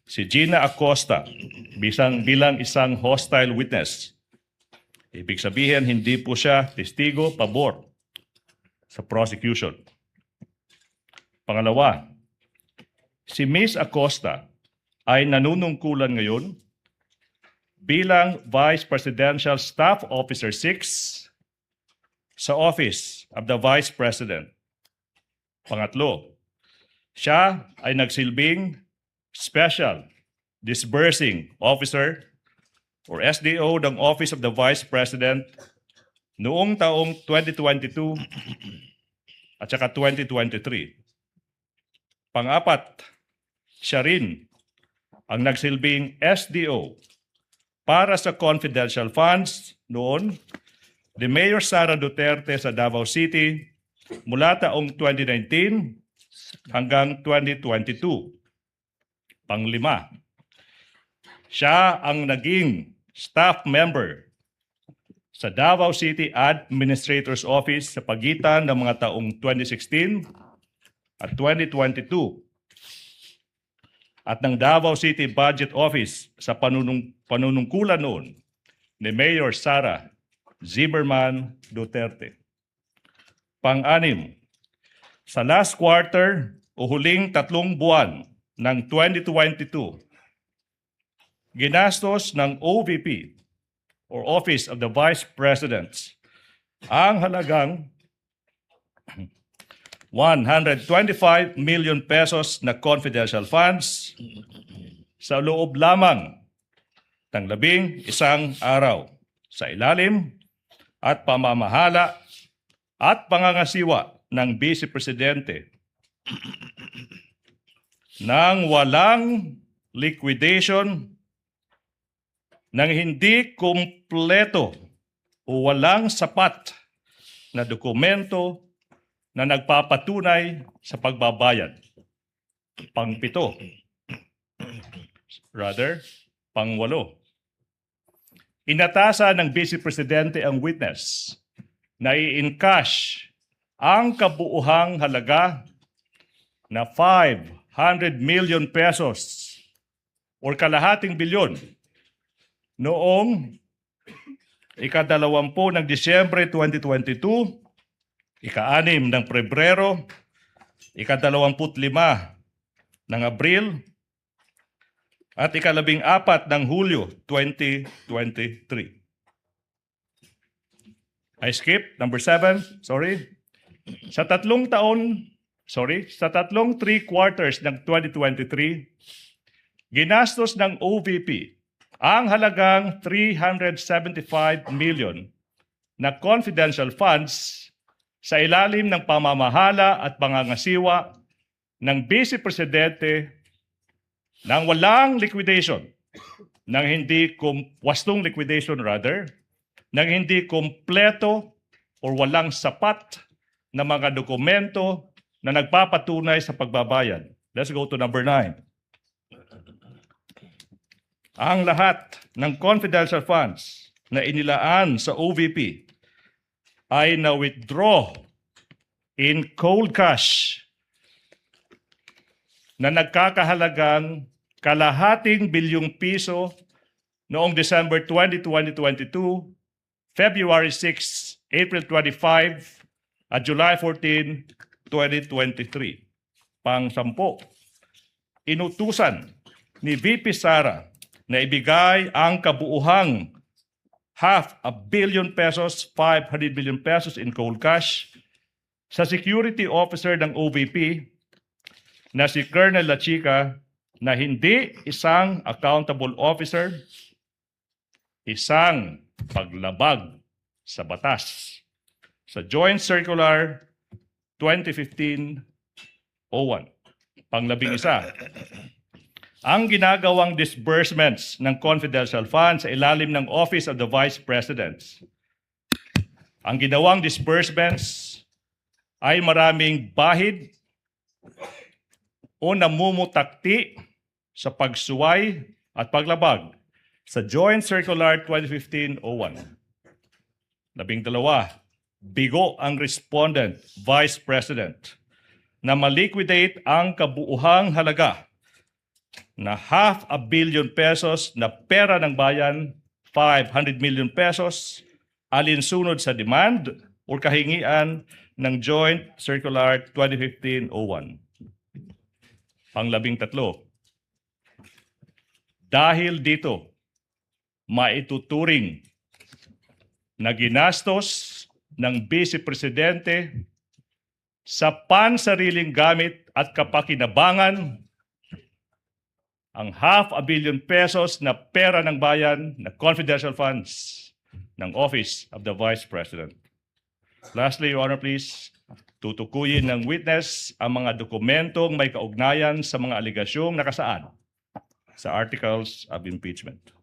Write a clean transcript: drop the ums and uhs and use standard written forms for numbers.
si Gina Acosta bilang isang hostile witness. Ibig sabihin, hindi po siya testigo pabor sa prosecution. Pangalawa, si Ms. Acosta ay nanunungkulan ngayon bilang Vice Presidential Staff Officer 6 sa Office of the Vice President. Pangatlo, siya ay nagsilbing Special Disbursing Officer or SDO ng Office of the Vice President noong taong 2022 at saka 2023. Pang-apat, siya rin ang nagsilbing SDO para sa confidential funds noon ni Mayor Sara Duterte sa Davao City mula taong 2019 hanggang 2022. Panglima, siya ang naging staff member sa Davao City Administrator's Office sa pagitan ng mga taong 2016 at 2022 at ng Davao City Budget Office sa panunungkulan noon ni Mayor Sara Zimmerman Duterte. Pang-anim, sa last quarter o huling 3 buwan ng 2022, ginastos ng OVP or Office of the Vice President ang halagang 125 million pesos na confidential funds sa loob lamang ng 11 araw sa ilalim at pamamahala at pangangasiwa ng Vice Presidente nang walang liquidation, nang hindi kumpleto o walang sapat na dokumento na nagpapatunay sa pagbabayad. Pang-7. Pang-8. Inatasan ng Vice Presidente ang witness na i-encash ang kabuuhang halaga na 500 million pesos or kalahating bilyon noong ika-20 ng Disyembre 2022, ika-6 ng Pebrero, ika-25 ng Abril, at ika-14 ng Hulyo 2023. I skip number 7, Sa tatlong 3 quarters ng 2023, ginastos ng OVP ang halagang 375 million na confidential funds sa ilalim ng pamamahala at pangangasiwa ng Vice Presidente nang walang liquidation, nang hindi kompleto or walang sapat na mga dokumento na nagpapatunay sa pagbabayad. Let's go to number 9. Ang lahat ng confidential funds na inilaan sa OVP ay na-withdraw in cold cash na nagkakahalagang kalahating bilyong piso noong December 20, 2022, February 6, April 25, at July 14, 2023. Pang-10, inutusan ni VP Sara na ibigay ang kabuuhang 500 million pesos, 500 million pesos in cold cash sa security officer ng OVP na si Colonel Lachica na hindi isang accountable officer, isang paglabag sa batas. Sa Joint Circular 2015-01, pang-11, ang ginagawang disbursements ng confidential funds sa ilalim ng Office of the Vice President. Ang ginawang disbursements ay maraming bahid o namumutakti sa pagsuway at paglabag sa Joint Circular 2015-01. 12, bigo ang respondent, Vice President, na maliquidate ang kabuuhang halaga na half a billion pesos na pera ng bayan, 500 million pesos, alinsunod sa demand o kahingian ng Joint Circular 2015-01. Pang-13, dahil dito, maituturing na ginastos ng Vice Presidente sa pansariling gamit at kapakinabangan ang half a billion pesos na pera ng bayan na confidential funds ng Office of the Vice President. Lastly, Your Honor, please, tutukuyin ng witness ang mga dokumentong may kaugnayan sa mga aligasyong nakasaad sa Articles of Impeachment.